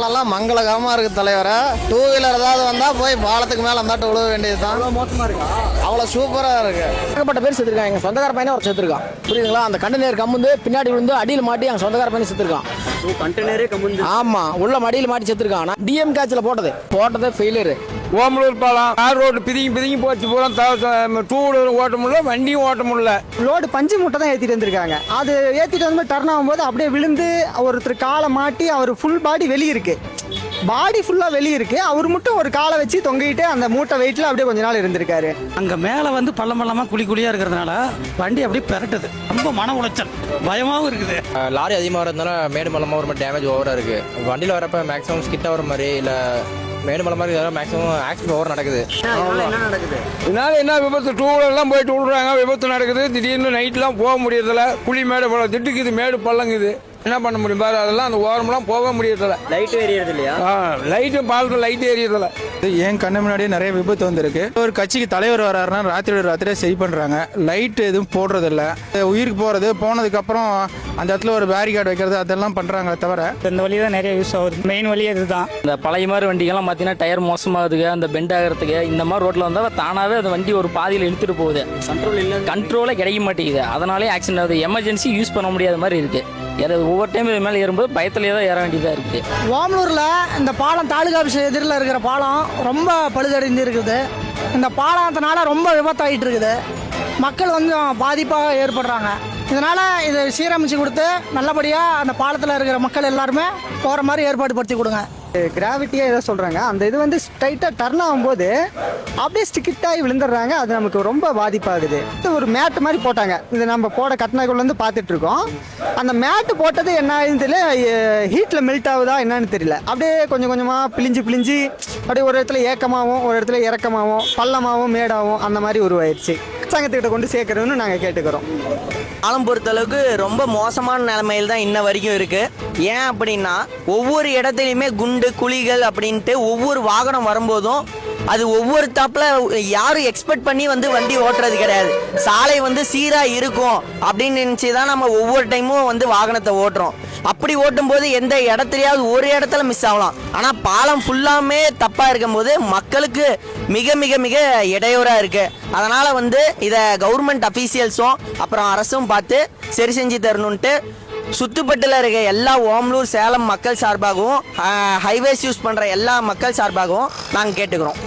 பாலம்லாம் மங்களகரமாக இருக்குது தலைவரை. டூ வீலர் ஏதாவது வந்தால் போய் பாலத்துக்கு மேலே அந்தாட்டு விழுக வேண்டியது தான். அவ்வளோ மோசமாக இருக்கா? அவ்வளோ சூப்பராக இருக்குது. ஏகப்பட்ட பேர் செத்துருக்காங்க. எங்கள் சொந்தக்கார பையனை ஒரு செத்துருக்கான். புரியுதுங்களா? அந்த கண்டெய்னர் கம்முந்து பின்னாடி விழுந்து அடியில் மாட்டி எங்கள் சொந்தக்கார பையனை செத்துருக்கான். கண்டெய்னரே கம்முந்து. ஆமாம், உள்ள மடியில் மாட்டி செத்துருக்கான். டிஎம் கேட்சில் போட்டது ஃபெயிலியரு. ஓமலூர் பாலம் கார் ரோடு பிதிங்கி போச்சு. பூரா டூ வீலர் ஓட்ட முடியல, வண்டியும் ஓட்ட முடியல. லோடு பஞ்சு மூட்டை தான் ஏற்றிட்டு வந்திருக்காங்க. அது ஏற்றிட்டு வந்து டர்ன் ஆகும்போது அப்படியே விழுந்து ஒருத்தர் காலை மாட்டி அவர் ஃபுல் பாடி வெளியே இருக்கு. பாடி ஃபுல்லாக வெளியே இருக்கு. அவர் மட்டும் ஒரு காலை வச்சு தொங்கிட்டு அந்த மூட்டை வெயிட்டில் அப்படியே கொஞ்ச நாள் இருந்திருக்காரு. அங்கே மேலே வந்து பள்ளமாக குழியாக இருக்கிறதுனால வண்டி அப்படியே பெரட்டுது. ரொம்ப மன உளைச்சல், பயமாகவும் இருக்குது. லாரி அதிகமாக வரதுனால மேடு பள்ளமாக ஒரு மாதிரி டேமேஜ் ஓவராக இருக்குது. வண்டியில் வரப்போ மேக்ஸிமம் ஸ்கிட் ஆகிற மாதிரி இல்லை மேடு பள்ள மாதிரி மேக்ஸிமம் ஆக்சிடென்ட் ஓவர் நடக்குது. என்ன நடக்குது? இதனால என்ன விபத்து? டூ வீலர்லாம் போயிட்டு விடுறாங்க, விபத்து நடக்குது. திடீர்னு நைட்லாம் போக முடியறதில்ல. குழி மேடு பள்ளம் திட்டுக்குது, மேடு பள்ளங்குது. என்ன பண்ண முடியும் பாரு? அதெல்லாம் அந்த ஓரம்லாம் போக முடியறதில்ல. லைட் எரியறது இல்லையா? லைட்டும் பாலத்தில் லைட் எரியறதில்ல. என் கண்ணு முன்னாடியே நிறைய விபத்து வந்திருக்கு. ஒரு கட்சிக்கு தலைவர் வராருன்னா ராத்திரியே சரி பண்ணுறாங்க. லைட் எதுவும் போடுறதில்ல. உயிருக்கு போகிறது போனதுக்கப்புறம் அந்த இடத்துல ஒரு பேரிகார்டு வைக்கிறது அதெல்லாம் பண்ணுறாங்க தவிர இந்த வழி தான் நிறைய யூஸ் ஆகுது. மெயின் வழி இதுதான். இந்த பழைய மாதிரி வண்டிகள்லாம் பார்த்தீங்கன்னா டயர் மோசமாகுதுங்க. அந்த பெண்ட் ஆகிறதுக்கு இந்த மாதிரி ரோட்டில் வந்தால் தானாகவே அந்த வண்டி ஒரு பாதியில் இழுத்துட்டு போகுது. கண்ட்ரோலே கிடைக்க மாட்டேங்குது. அதனாலே ஆக்சிடென்ட் ஆகுது. எமர்ஜென்சி யூஸ் பண்ண முடியாத மாதிரி இருக்குது. ஒவ்வொரு டைம் இது மேலே ஏறும்போது பயத்திலே தான் ஏற வேண்டியதாக இருக்குது. ஓமலூரில் இந்த பாலம் தாலுகா ஆஃபீஸ் எதிரில் இருக்கிற பாலம் ரொம்ப பழுதடைந்து இருக்குது. இந்த பாலத்தினால ரொம்ப விபத்தாகிட்டு இருக்குது. மக்கள் கொஞ்சம் பாதிப்பாக ஏற்படுறாங்க. இதனால் இதை சீரமைச்சு கொடுத்து நல்லபடியாக அந்த பாலத்தில் இருக்கிற மக்கள் எல்லாருமே போகிற மாதிரி ஏற்பாடு படுத்தி கொடுங்க. கிராவிட்டியாக ஏதோ சொல்கிறாங்க. அந்த இது வந்து ஸ்ட்ரைட்டாக டர்ன் ஆகும்போது அப்படியே ஸ்டிக்கிட்டாகி விழுந்துடுறாங்க. அது நமக்கு ரொம்ப பாதிப்பாகுது. ஒரு மேட்டு மாதிரி போட்டாங்க. இது நம்ம போட கட்டினாக்குள்ளேருந்து பார்த்துட்ருக்கோம். அந்த மேட்டு போட்டது என்ன ஆகுதுன்னு தெரியல. ஹீட்டில் மெல்ட் ஆகுதா என்னன்னு தெரியல. அப்படியே கொஞ்சம் கொஞ்சமாக பிழிஞ்சு அப்படியே ஒரு இடத்துல ஏக்கமாகவும் ஒரு இடத்துல இறக்கமாகவும் பள்ளமாகவும் மேடாகவும் அந்த மாதிரி உருவாயிருச்சு. அரசாங்கத்துக்கிட்ட கொண்டு சேர்க்கறதுன்னு நாங்கள் கேட்டுக்கிறோம். பாலம் பொறுத்தளவுக்கு ரொம்ப மோசமான நிலைமையில் தான் இன்ன வரைக்கும் இருக்குது. ஏன் அப்படின்னா ஒவ்வொரு இடத்துலையுமே குண்டு குழிகள் அப்படின்ட்டு ஒவ்வொரு வாகனம் வரும்போதும் அது ஒவ்வொரு தாப்பில் யாரும் எக்ஸ்பெக்ட் பண்ணி வந்து வண்டி ஓட்டுறது கிடையாது. சாலை வந்து சீராக இருக்கும் அப்படின்னு நினச்சி தான் நம்ம ஒவ்வொரு டைமும் வந்து வாகனத்தை ஓட்டுறோம். அப்படி ஓட்டும்போது எந்த இடத்துலையாவது ஒரு இடத்துல மிஸ் ஆகலாம். ஆனால் பாலம் ஃபுல்லாமே தப்பாக இருக்கும்போது மக்களுக்கு மிக மிக மிக இடையூறாக இருக்குது. அதனால் வந்து இதை கவர்மெண்ட் அஃபீஷியல்ஸும் அப்புறம் அரசும் பார்த்து சரி செஞ்சு தரணுன்ட்டு சுத்துப்பட்டில் இருக்க எல்லா ஓமலூர் சேலம் மக்கள் சார்பாகவும் ஹைவேஸ் யூஸ் பண்ணுற எல்லா மக்கள் சார்பாகவும் நாங்கள் கேட்டுக்கிறோம்.